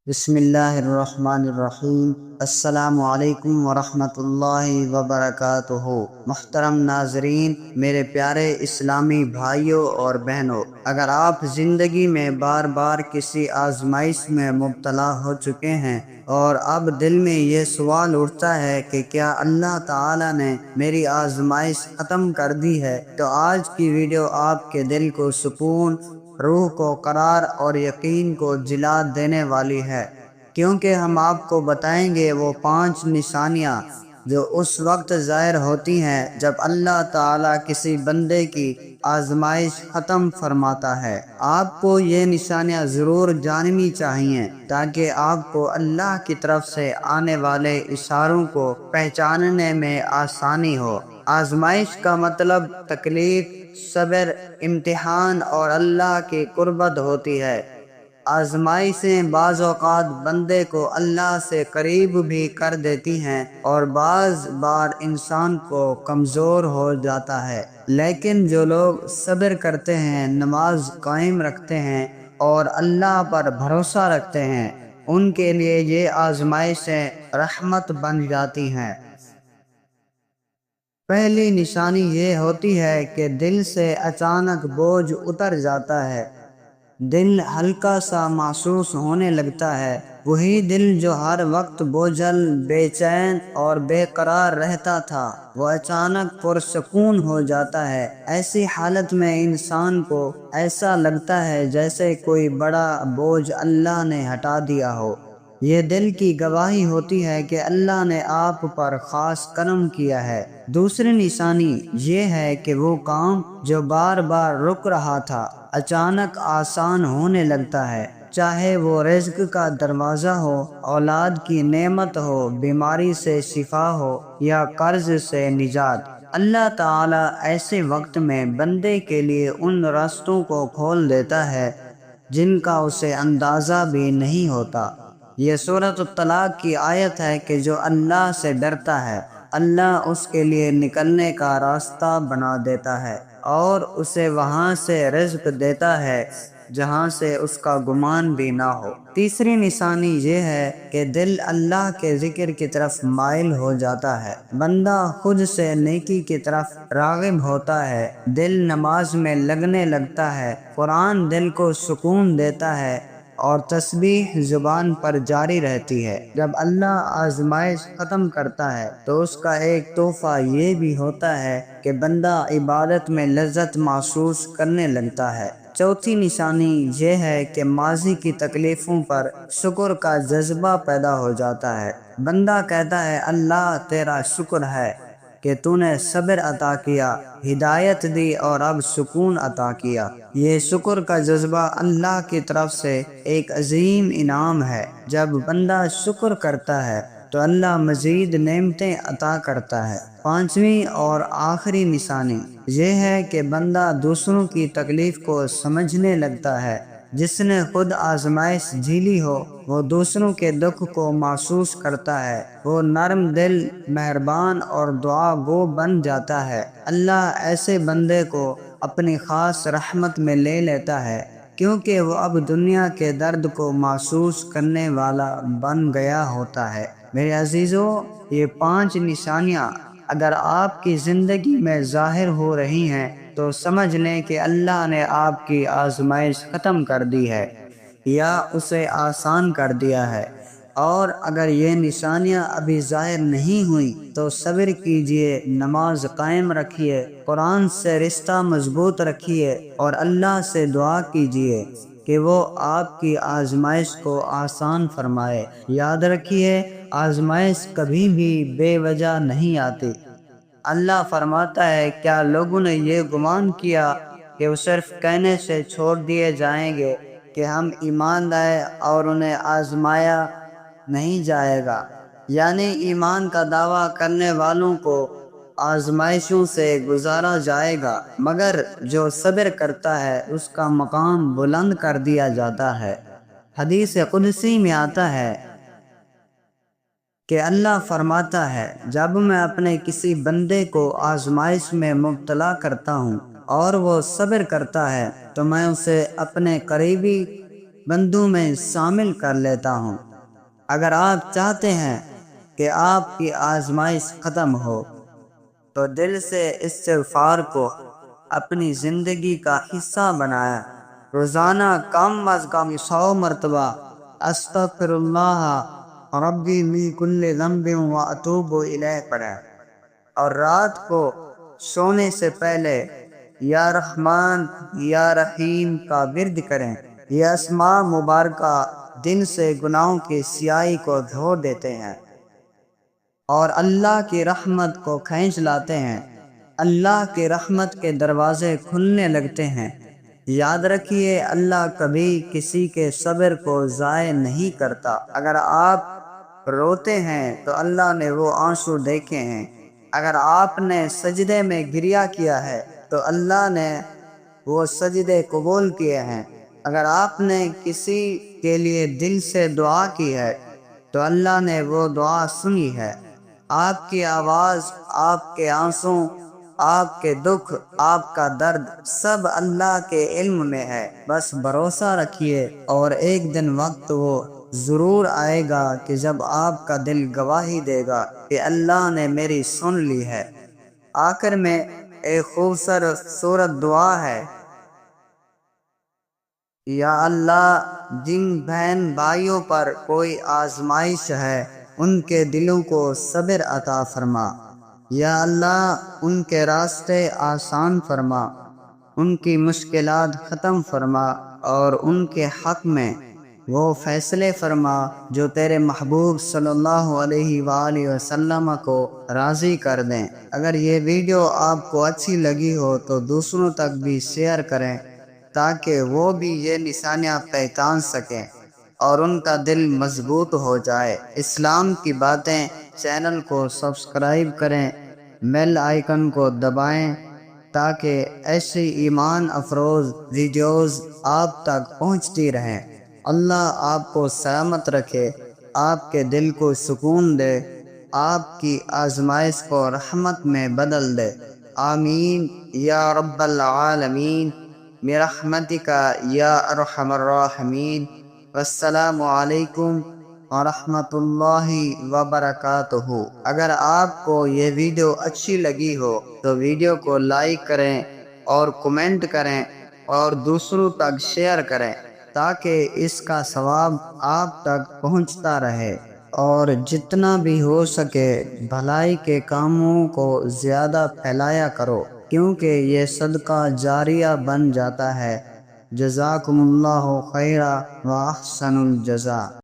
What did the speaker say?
بسم اللہ الرحمن الرحیم۔ السلام علیکم ورحمۃ اللہ وبرکاتہ۔ محترم ناظرین، میرے پیارے اسلامی بھائیوں اور بہنوں، اگر آپ زندگی میں بار بار کسی آزمائش میں مبتلا ہو چکے ہیں اور اب دل میں یہ سوال اٹھتا ہے کہ کیا اللہ تعالی نے میری آزمائش ختم کر دی ہے، تو آج کی ویڈیو آپ کے دل کو سکون، روح کو قرار اور یقین کو جلا دینے والی ہے، کیونکہ ہم آپ کو بتائیں گے وہ 5 نشانیاں جو اس وقت ظاہر ہوتی ہیں جب اللہ تعالیٰ کسی بندے کی آزمائش ختم فرماتا ہے۔ آپ کو یہ نشانیاں ضرور جاننی چاہیے تاکہ آپ کو اللہ کی طرف سے آنے والے اشاروں کو پہچاننے میں آسانی ہو۔ آزمائش کا مطلب تکلیف، صبر، امتحان اور اللہ کی قربت ہوتی ہے۔ آزمائشیں بعض اوقات بندے کو اللہ سے قریب بھی کر دیتی ہیں اور بعض بار انسان کو کمزور ہو جاتا ہے، لیکن جو لوگ صبر کرتے ہیں، نماز قائم رکھتے ہیں اور اللہ پر بھروسہ رکھتے ہیں، ان کے لیے یہ آزمائشیں رحمت بن جاتی ہیں۔ پہلی نشانی یہ ہوتی ہے کہ دل سے اچانک بوجھ اتر جاتا ہے۔ دل ہلکا سا محسوس ہونے لگتا ہے۔ وہی دل جو ہر وقت بوجھل، بے چین اور بے قرار رہتا تھا، وہ اچانک پرسکون ہو جاتا ہے۔ ایسی حالت میں انسان کو ایسا لگتا ہے جیسے کوئی بڑا بوجھ اللہ نے ہٹا دیا ہو۔ یہ دل کی گواہی ہوتی ہے کہ اللہ نے آپ پر خاص کرم کیا ہے۔ دوسری نشانی یہ ہے کہ وہ کام جو بار بار رک رہا تھا، اچانک آسان ہونے لگتا ہے، چاہے وہ رزق کا دروازہ ہو، اولاد کی نعمت ہو، بیماری سے شفا ہو یا قرض سے نجات۔ اللہ تعالیٰ ایسے وقت میں بندے کے لیے ان راستوں کو کھول دیتا ہے جن کا اسے اندازہ بھی نہیں ہوتا۔ یہ سورۃ الطلاق کی آیت ہے کہ جو اللہ سے ڈرتا ہے، اللہ اس کے لیے نکلنے کا راستہ بنا دیتا ہے اور اسے وہاں سے رزق دیتا ہے جہاں سے اس کا گمان بھی نہ ہو۔ تیسری نشانی یہ ہے کہ دل اللہ کے ذکر کی طرف مائل ہو جاتا ہے۔ بندہ خود سے نیکی کی طرف راغب ہوتا ہے، دل نماز میں لگنے لگتا ہے، قرآن دل کو سکون دیتا ہے اور تسبیح زبان پر جاری رہتی ہے۔ جب اللہ آزمائش ختم کرتا ہے تو اس کا ایک تحفہ یہ بھی ہوتا ہے کہ بندہ عبادت میں لذت محسوس کرنے لگتا ہے۔ چوتھی نشانی یہ ہے کہ ماضی کی تکلیفوں پر شکر کا جذبہ پیدا ہو جاتا ہے۔ بندہ کہتا ہے، اللہ تیرا شکر ہے کہ تو نے صبر عطا کیا، ہدایت دی اور اب سکون عطا کیا۔ یہ شکر کا جذبہ اللہ کی طرف سے ایک عظیم انعام ہے۔ جب بندہ شکر کرتا ہے تو اللہ مزید نعمتیں عطا کرتا ہے۔ پانچویں اور آخری نشانی یہ ہے کہ بندہ دوسروں کی تکلیف کو سمجھنے لگتا ہے۔ جس نے خود آزمائش جھیلی ہو، وہ دوسروں کے دکھ کو محسوس کرتا ہے۔ وہ نرم دل، مہربان اور دعا گو بن جاتا ہے۔ اللہ ایسے بندے کو اپنی خاص رحمت میں لے لیتا ہے، کیونکہ وہ اب دنیا کے درد کو محسوس کرنے والا بن گیا ہوتا ہے۔ میرے عزیزو، یہ 5 نشانیاں اگر آپ کی زندگی میں ظاہر ہو رہی ہیں تو سمجھ لیں کہ اللہ نے آپ کی آزمائش ختم کر دی ہے یا اسے آسان کر دیا ہے، اور اگر یہ نشانیاں ابھی ظاہر نہیں ہوئیں تو صبر کیجئے، نماز قائم رکھیے، قرآن سے رشتہ مضبوط رکھیے اور اللہ سے دعا کیجئے کہ وہ آپ کی آزمائش کو آسان فرمائے۔ یاد رکھیے، آزمائش کبھی بھی بے وجہ نہیں آتی۔ اللہ فرماتا ہے، کیا لوگوں نے یہ گمان کیا کہ وہ صرف کہنے سے چھوڑ دیے جائیں گے کہ ہم ایمان لائے اور انہیں آزمایا نہیں جائے گا؟ یعنی ایمان کا دعویٰ کرنے والوں کو آزمائشوں سے گزارا جائے گا، مگر جو صبر کرتا ہے اس کا مقام بلند کر دیا جاتا ہے۔ حدیث قدسی میں آتا ہے کہ اللہ فرماتا ہے، جب میں اپنے کسی بندے کو آزمائش میں مبتلا کرتا ہوں اور وہ صبر کرتا ہے تو میں اسے اپنے قریبی بندوں میں شامل کر لیتا ہوں۔ اگر آپ چاہتے ہیں کہ آپ کی آزمائش ختم ہو تو دل سے استغفار کو اپنی زندگی کا حصہ بنایا۔ روزانہ کم از کم 100 مرتبہ استغفر اللہ ربی من کل ذنب و اتوب الیہ پڑھیں، اور رات کو سونے سے پہلے یا رحمان یا رحیم کا ورد کریں۔ یہ اسماء مبارکہ دل سے گناہوں کی سیاہی کو دھو دیتے ہیں اور اللہ کی رحمت کو کھینچ لاتے ہیں۔ اللہ کی رحمت کے دروازے کھلنے لگتے ہیں۔ یاد رکھیے، اللہ کبھی کسی کے صبر کو ضائع نہیں کرتا۔ اگر آپ روتے ہیں تو اللہ نے وہ آنسو دیکھے ہیں۔ اگر آپ نے سجدے میں گریہ کیا ہے تو اللہ نے وہ سجدے قبول کیے ہیں۔ اگر آپ نے کسی کے لیے دل سے دعا کی ہے تو اللہ نے وہ دعا سنی ہے۔ آپ کی آواز، آپ کے آنسو، آپ کے دکھ، آپ کا درد سب اللہ کے علم میں ہے۔ بس بھروسہ رکھیے اور ایک دن وقت وہ ضرور آئے گا کہ جب آپ کا دل گواہی دے گا کہ اللہ نے میری سن لی ہے۔ آخر میں ایک خوبصورت دعا ہے: یا اللہ، جن بہن بھائیوں پر کوئی آزمائش ہے ان کے دلوں کو صبر عطا فرما۔ یا اللہ، ان کے راستے آسان فرما، ان کی مشکلات ختم فرما اور ان کے حق میں وہ فیصلے فرما جو تیرے محبوب صلی اللہ علیہ وآلہ وسلم کو راضی کر دیں۔ اگر یہ ویڈیو آپ کو اچھی لگی ہو تو دوسروں تک بھی شیئر کریں تاکہ وہ بھی یہ نشانیاں پہچان سکیں اور ان کا دل مضبوط ہو جائے۔ اسلام کی باتیں چینل کو سبسکرائب کریں، بیل آئیکن کو دبائیں تاکہ ایسی ایمان افروز ویڈیوز آپ تک پہنچتی رہیں۔ اللہ آپ کو سلامت رکھے، آپ کے دل کو سکون دے، آپ کی آزمائش کو رحمت میں بدل دے۔ آمین یا رب العالمین برحمتک یا ارحم الراحمین۔ والسلام علیکم ورحمۃ اللہ وبرکاتہ۔ اگر آپ کو یہ ویڈیو اچھی لگی ہو تو ویڈیو کو لائک کریں اور کمنٹ کریں اور دوسروں تک شیئر کریں تاکہ اس کا ثواب آپ تک پہنچتا رہے، اور جتنا بھی ہو سکے بھلائی کے کاموں کو زیادہ پھیلایا کرو کیونکہ یہ صدقہ جاریہ بن جاتا ہے۔ جزاکم اللہ خیرا و احسن الجزا۔